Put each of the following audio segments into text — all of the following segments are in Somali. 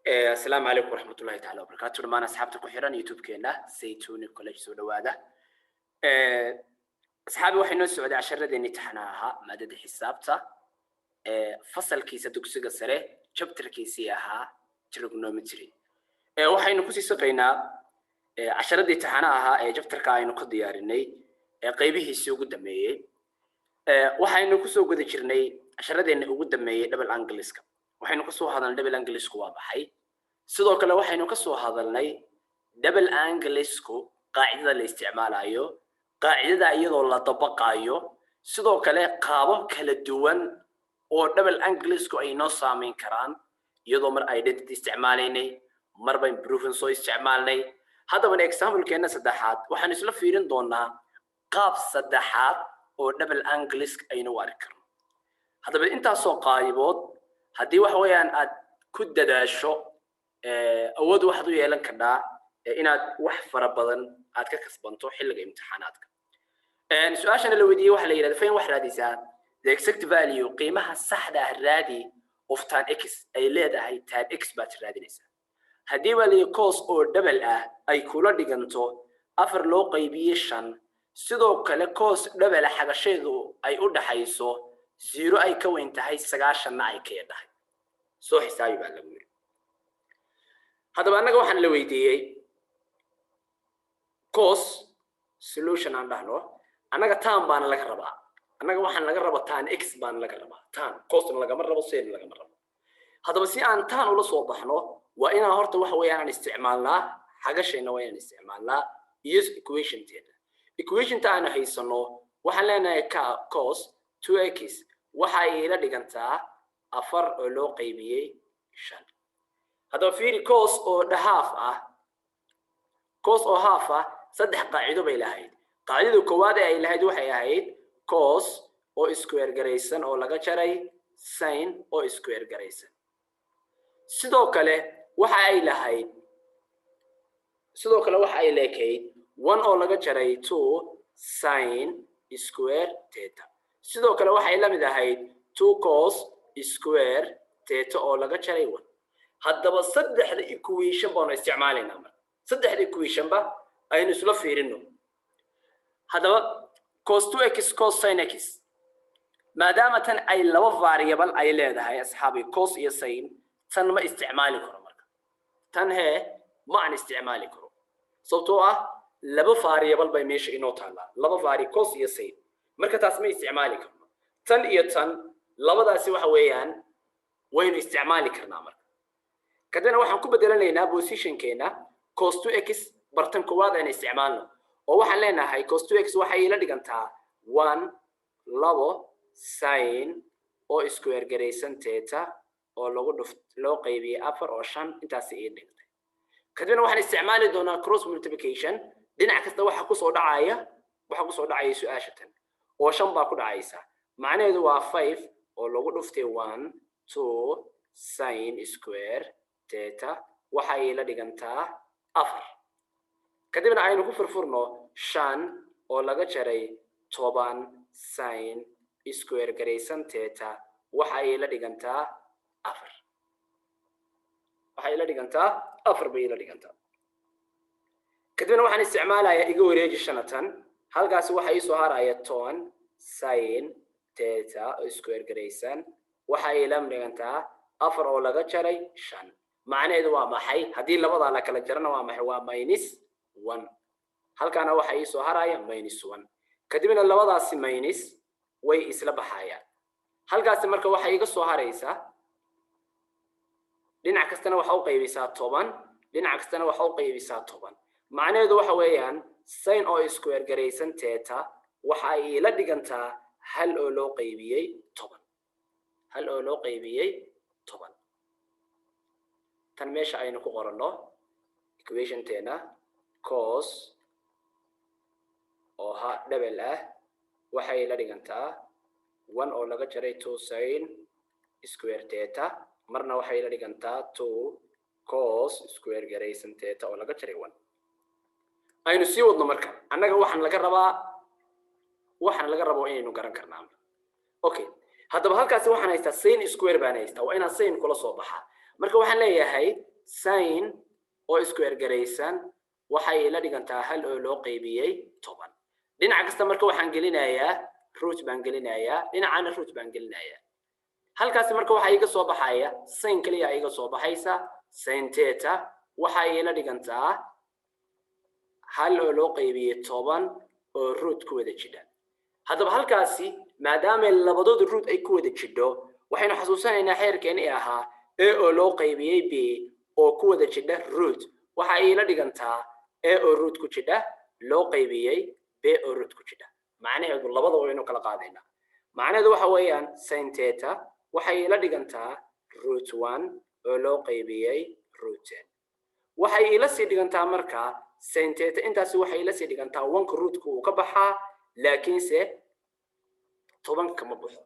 السلام عليكم ورحمة الله تعالى وبركاته. معنا أصحابتك وحيران يوتيوب كينا زيتون كولج سودا وادا. أصحابي waxay noo socday casharadeenii taxanaha maadada xisaabta fasalkiisa dugsiga sare chapterkiisii ahaa trigonometry. waxaynu ku sii shaqeynaa casharadii taxanaha ee chapterka aynu ka diyaarinay qaybihiisii ugu dhameeyay. waxaynu ku soo guda jirnay casharadeenii ugu dhameeyay double angleska. waxaynu ka soo hadalnay double anglesku waa baxay. sidoo kale waxaynu ka soo hadalnay double anglesku qaacidada la isticmaalayo, qaacidada iyadoo la dabaqayo, sidoo kale qaabab kala duwan oo double anglesku ay noo saameyn karaan iyadoo mar identity isticmaalaynay, mar baan proven soo isticmaalnay. haddaba example-keena saddexaad waxaan isla fiirin doonaa qaab saddexaad oo double anglesk aynu arki karno. haddaba intaasoo qaybood haddii wax weeyaan aad ku dadaasho awood waxaad u yeelan kartaa inaad wax fara badan aad ka kasbanto xilliga imtixaanaadka. su'aashana la weydiiyay waxa la yiraahdaa fayn wax raadisaa the exact value qiimaha saxda ah raadi of tan x ay leedahay tan x baad raadinaysaa. haddii wali cos oo double ah ay kula dhiganto 4 loo qaybiyay 5, sidoo kale cos double xagasheedu ay u dhaxayso 0 ay ka weyn tahay 9 ay ka yadhahay. soo xisaabi baa lagu yiri. haddaba annaga waxaan la weydiiyay cos solution aan dhahno annaga tan baan laga rabaa. annaga waxaan laga rabaa tan x baan laga rabaa. tan cos laga ma rabo sin laga ma rabo. haddaba si aan tan ula soo baxno waa inaan horta wax weeyaan isticmaalnaa xagashayna waa inaan isticmaalnaa is equation teeda. equation ta aan haysano waxaan leenahay cos 2x waxa ay la dhigantaa 4 oo loo qaybiyay 5. haddaba fiiri cos oo half ah, cos oo half ah saddex qaacido bay lahayd. qaacidada koowaad ay lahayd waxay ahayd cos oo square garaysan oo laga jaray sin oo square garaysan. sidoo kale waxa ay lahayd leekayd 1 oo laga jaray 2 sin square theta. sidoo kale waxay la mid ahayd 2 cos square theta oo laga jaray 1. haddaba saddexda equation baan isticmaalaynaa marka. saddexda equation ba aynu isla fiirino. haddaba cos 2x cos sin x maadaama tan ay laba variable ay leedahay asxaabi cos iyo sin tan ma isticmaali karo marka. tan ma aan isticmaali karo sababtoo ah laba variable bay meesha inoo taala, laba cos iyo sin. marka taas ma isticmaali karno. tan iyo tan labadaasi waxa weeyaan waynu isticmaali karnaa marka. kadibna waxaan ku bedelanaynaa position-keena cos 2x bartan koowaad aan isticmaalno oo waxaan leenahay cos 2x waxay la dhigantaa 1 2 sin oo square garaysan theta oo loo qaybiyay 4 oo 5 intaas ay dhigtay. kadibna waxaan isticmaali doonaa cross multiplication. dhinac kasta waxa ku soo dhacaya su'aasha tan oo 5 baa ku dhacaysa. macnaheedu waa 5 oo lagu dhuftay 1 2 sin square theta waxa ay la dhigantaa 4. kadibna aynu ku furfurno 5 oo laga jaray 10 sin square garaysan theta waxa ay la dhigantaa 4. waxay la dhigantaa 4 bay la dhigantaa. kadibna waxaan isticmaalayaa iga wareeji 5tan. halkaas waxa ay soo haraya 10 sin theta square garaysan waxa ay la dhigantaa 4 oo laga jaray 5. macnaheedu waa maxay? haddii labada la kala jarana waa maxay? waa minus 1. halkaana waxa ay soo haraya minus 1. kadibna labadaasi minus way isla baxayaan. halkaas marka waxa iga soo haraysa dhinac kastana waxa u qaybisaa 10, dhinac kastana waxa u qaybisaa 10. macnaheedu waxa weeyaan sin oo square garaysan theta waxa ay la dhigantaa 1 oo loo qaybiyay 10. 1 oo loo qaybiyay 10. tan meesha aynu ku qorano equation teena cos oo double ah waxay la dhigantaa 1 oo laga jaray 2 sin square theta marna waxay la dhigantaa 2 cos square garaysan theta oo laga jaray 1. aynu sii wadno marka. annaga waxaan laga rabaa inaynu garan karnaa. okay haddaba halkaas waxaan haystaa sin square baan haystaa. waa inaan sin kula soo baxaa. marka waxaan leeyahay sin oo square garaysan waxay ila dhigantaa hal oo loo qaybiyay 10 dhinac kasta marka waxaan gelinayaa root baan gelinayaa dhinacana root baan gelinayaa halkaas marka waxa iga soo baxaya sin kaliya iga soo baxaysa sin theta waxay ila dhigantaa hal oo loo qaybiyay 10 oo root ku wada jira haddaba halkaasi maadaama labadoodu root ay ku wada jidho waxaynu xasuusanaynaa xeerkeeni ahaa a oo loo qaybiyay b oo ku wada jidha root waxa ay ila dhigantaa a oo root ku jidha loo qaybiyay b oo root ku jidha macnaheedu labada waynu kala qaadaynaa macnaheedu waxa weeyaan sin theta waxay ila dhigantaa root 1 oo loo qaybiyay root 10 waxay ila sii dhigantaa marka sin theta intaasi waxay ila sii dhigantaa 1 root-ku uu ka baxaa laakiinse 10 kama baxo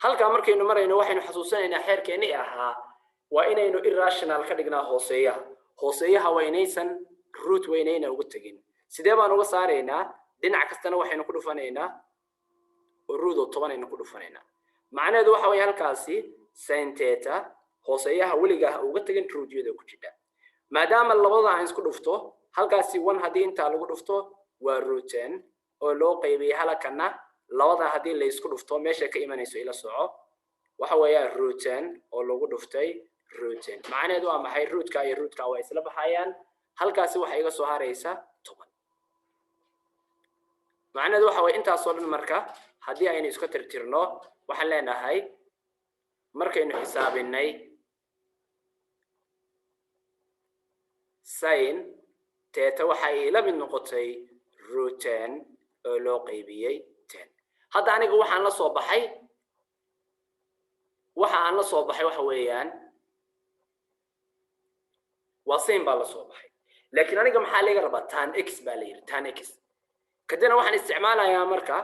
halka markaynu marayno waxaynu xasuusanaynaa xeerkeeni ahaa waa inaynu irrational ka dhignaa hooseeyaha waa inaysan root weynayna ugu tagin sidee baan uga saaraynaa dhinac kastana waxaynu ku dhufanaynaa root 10 aynu ku dhufanaynaa macnaheedu waxa weeye halkaasi sin theta hooseeyaha weligaa uga tagin root-yada ku jira maadaama labada aan isku dhufto halkaasi 1 hadii inta lagu dhufto waa root 10 oo loo qaybiyay halkana labada hadii la isku dhufto meesha ka imanayso ila soco waxa weeyaa root 10 oo lagu dhuftay root 10 macnaheedu waa maxay root-ka iyo root-ka waa isla baxayaan halkaasi waxa iga soo haraysa 10 macnaheedu waxa weey intaas oo dhan marka hadii aynu isku tirtirno waxaan leenahay markaynu xisaabinay sin theta waxay ila mid noqotay root 10 oo loo qaybiyay 10 hadda aniga waxaan la soo baxay waxa weeyaan waa sin baa la soo baxay laakiin aniga maxaa laga rabaa tan x baa la yiri tan x kadibna waxaan isticmaalayaa marka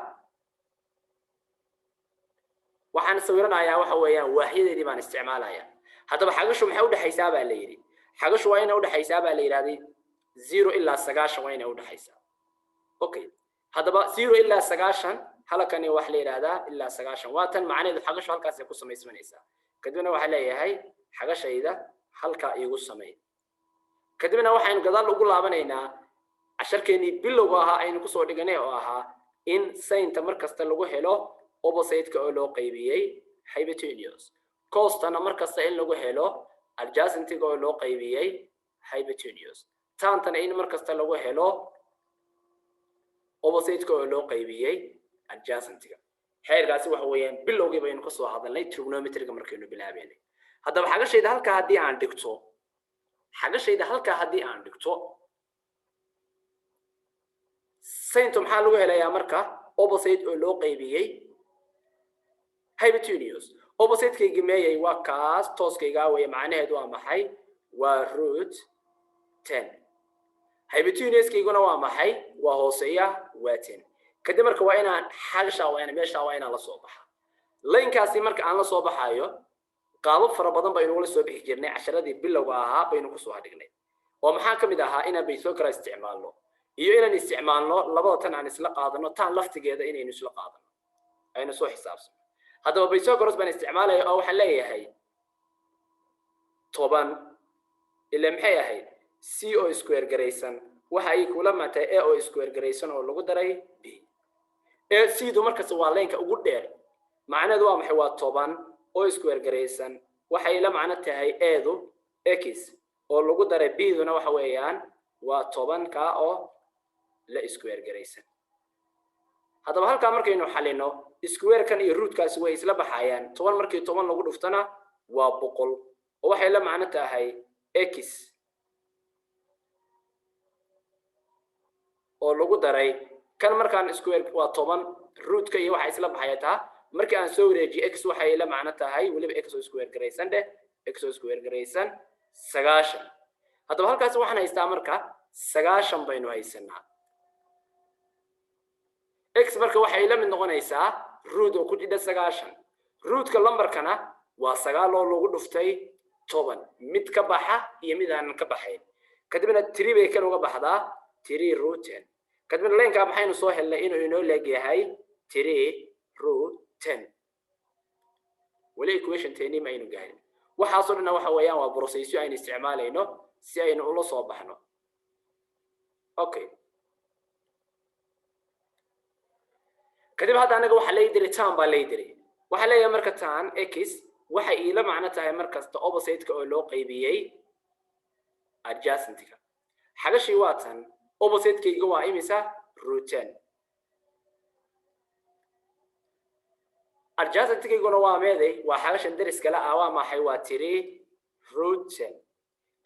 waxaan sawiranayaa waxa weeyaan waaxyadeedii baan isticmaalayaa haddaba xagashu maxay u dhaxaysaa baa la yiri xagashu waa inay u dhaxaysaa baa la yiraahday 0 ilaa 9 waa inay u dhaxaysaa okay haddaba 0 ilaa 9 halkani wax la yiraahdaa ilaa 9 waa tan macnaheedu xagashu halkaas ay ku sameysmanaysaa kadibna waxa leeyahay xagashayda halka igu sameey kadibna waxaan gadaal ugu laabanaynaa casharkeeni bilowga ahaa aynu ku soo dhiganay oo ahaa in sin-ta markasta lagu helo opposite-ka oo loo qaybiyay hypotenuse cos-tana markasta in lagu helo adjacent-ga oo loo qaybiyay hypotenuse tan-tana in markasta lagu helo opposite-ka oo loo qaybiyay adjacent-ga xeerkaasi waxa weeyaan bilowgii baynu ka soo hadalnay trigonometry-ga markaynu bilaabeynay haddaba xagashayda halka hadii aan dhigto sin-tu maxaa lagu helayaa marka opposite oo loo qaybiyay hypotenuse opposite-kayga meeyay waa kaas tooskayga weeye macnaheedu waa maxay waa root 10 hypotenuse-kayguna waa maxay waa hooseeya waa 10 kadib marka waa inaan xagasha waa inaan meesha waa inaan la soo baxaa line-kaasi marka aan la soo baxayo qaabab fara badan baynu la soo bixi jirnay casharadii bilowga ahaa baynu ku soo hadhignay oo maxaa kamid ahaa inaan Pythagoras isticmaalno iyo inaan isticmaalno labada tan aan isla qaadano tan laftigeeda inaynu isla qaadano ayna soo xisaabsan haddaba Pythagoras baan isticmaalay oo waxa leeyahay 10 ilaa maxay ahayd c oo square garaysan waxa ay kula maatay a oo square garaysan oo lagu daray b c du markaas waa leenka ugu dheer macnaheedu waa maxay waa 10 oo square garaysan waxay la macno tahay a-du x oo lagu daray b-duna waxa weeyaan waa 10 ka oo la square garaysan haddaba halka markaynu xalino square-kan iyo root-kaasi way isla baxayaan 10 markii 10 lagu dhuftana waa 100 oo waxay la macno tahay x oo lagu daray kan markaan square waa 10 root-ka iyo waxa isla baxaytaa markii aan soo wareejiyo x waxay la macno tahay waliba x oo square garaysan x oo square garaysan 9 haddaba halkaas waxaan haystaa marka 9 baynu haysanaa x marka waxay la mid noqonaysaa root oo ku jida 9 root-ka lambarkana waa 9 oo lagu dhuftay 10 mid ka baxa iyo mid aan ka baxayn kadibna 3 bay kan uga baxdaa 3 root 10 kadibna leenka maxaynu soo helnay inuu inoo leeyahay 3 root 10 wali equation tani ma aynu gaarin waxaasoo dhan waxa weeyaan waa processyo aynu isticmaalayno si aynu ula soo baxno. Okay, kadib hadda anaga waxa la yidhi tan baa la yidhi waxa leeyahay marka tan x waxa ila macno tahay markasta opposite-ka oo loo qaybiyay adjacent-ka. xagashii waa tan opposite-kayga waa imisa √10. adjacent-kayguna waa meeday waa xagashan dariska la waa maxay waa 3√10.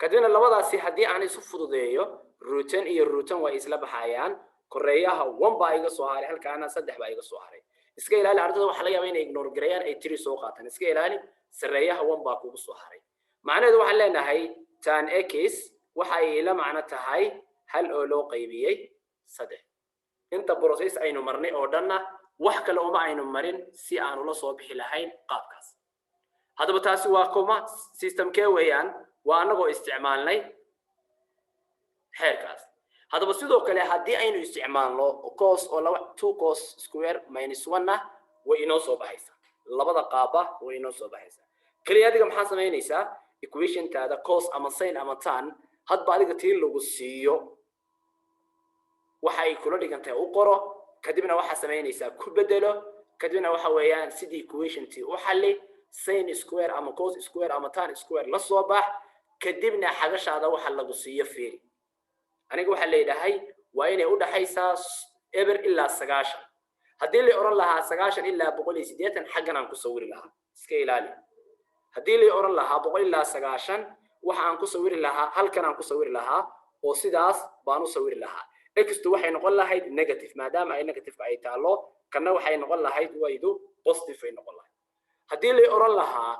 kadibna labadaasi haddii aan isu fududeeyo √10 iyo √10 way isla baxayaan. koreeyaha 1 baa iga soo haray halkaana 3 baa iga soo haray. iska ilaali ardayda waxa laga yaabaa inay ignore gareeyaan ay 3 soo qaataan. iska ilaali sareeyaha 1 baa kugu soo haray. macnaheedu waxa leenahay tan x waxa ay la macno tahay hal oo loo qaybiyay 3. inta process aynu marnay oo dhanna wax kale uma aynu marin si aan ula soo bixi lahayn qaabkaas. haddaba taasi waa kuma systemkee weeyaan waa anagoo isticmaalnay xeerkaas. haddaba sidoo kale haddii aynu isticmaalno cos oo 2 cos square minus 1 way inoo soo baxaysaa. labada qaaba way inoo soo baxaysaa. kaliya adiga maxaa samaynaysaa equation taada cos ama sin ama tan hadba adiga tii lagu siiyo waxa ay kula dhigantahay u qoro kadibna waxa samaynaysaa ku bedelo kadibna waxa weeyaan sidii equation tii u xalli sin square ama cos square ama tan square la soo bax kadibna xagashaada waxa lagu siiyo fiiri. aniga waxa leeyahay waa inay u dhaxaysaa eber ilaa 9. haddii la oran lahaa 9 ilaa 180 xaggan aan ku sawiri lahaa. iska ilaali haddii la oran lahaa 100 ilaa 9 waxa aan ku sawiri lahaa halkan aan ku sawiri lahaa oo sidaas baan u sawiri lahaa. x waxay noqon lahayd negative maadaama ay negative ay taalo kana waxay noqon lahayd waydu positive ay noqon lahayd. haddii la oran lahaa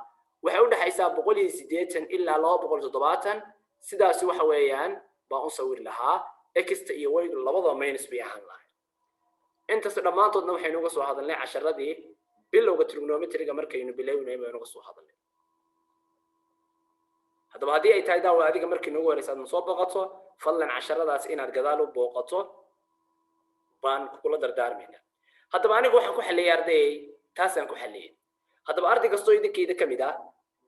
waxay u dhaxaysaa 180 ilaa 270 sidaas waxa weeyaan baan u sawiri lahaa x iyo waydu labada minus bay ahaan lahayd. intaas dhamaantoodna waxaynu uga soo hadalnay casharadii bilowga trigonometry-ga markaynu bilownay baynu uga soo hadalnay. haddaba haddii ay tahay daawa adiga markii noogu horeysa aad soo booqato fadlan casharadaas inaad gadaal u booqato baan kula dardaarmaynaa. haddaba anigu waxaan ku xaliyay arday taasaan ku xaliyay. haddaba arday kastoo idinkeeda ka mid ah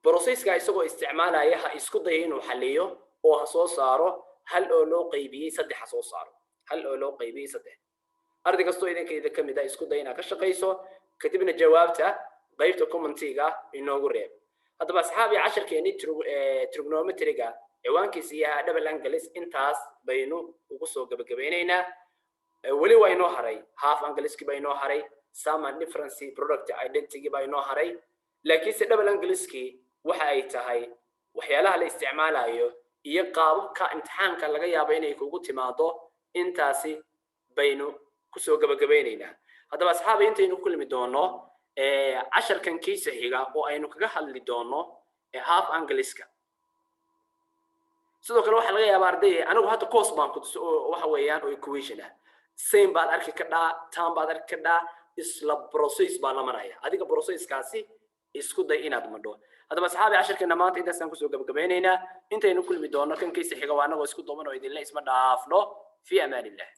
process-ka isagoo isticmaalaya ha isku dayo inuu xaliyo oo ha soo saaro hal oo loo qaybiyay 3 ha soo saaro hal oo loo qaybiyay 3. arday kastoo idinkeeda ka mid ah isku day inaad ka shaqeyso kadibna jawaabta qaybta comment-iga inoogu reeb. haddaba asxaabi casharkeeni trigonometry-ga ciwaankiisa yahay double angles intaas baynu ugu soo gabagabaynaynaa. weli waa inoo haray half angles-ki baa inoo haray sum and difference product identity baa inoo haray laakiin se double angles-ki waxa ay tahay waxyaalaha la isticmaalayo iyo qaababka imtixaanka laga yaabo inay kugu timaado intaasi baynu ku soo gabagabaynaynaa. haddaba asxaabi intaynu kulmi doono casharkan kiisa xiga oo aynu kaga hadli doono half angles-ka. sidoo kale waxa laga yaabaa arday anigu hadda cos baan ku waxa weeyaan oo equation ah sin baad arki kadhaa tan baad arki kadhaa isla process baa la maraya adiga process-kaasi isku day inaad madho. haddaba asxaabi casharkeena maanta intaasaan ku soo gabagabaynaynaa intaynu kulmi doono kan kiisa xiga waa anagoo isku duuban oo idinla isma dhaafno fi amaanillah.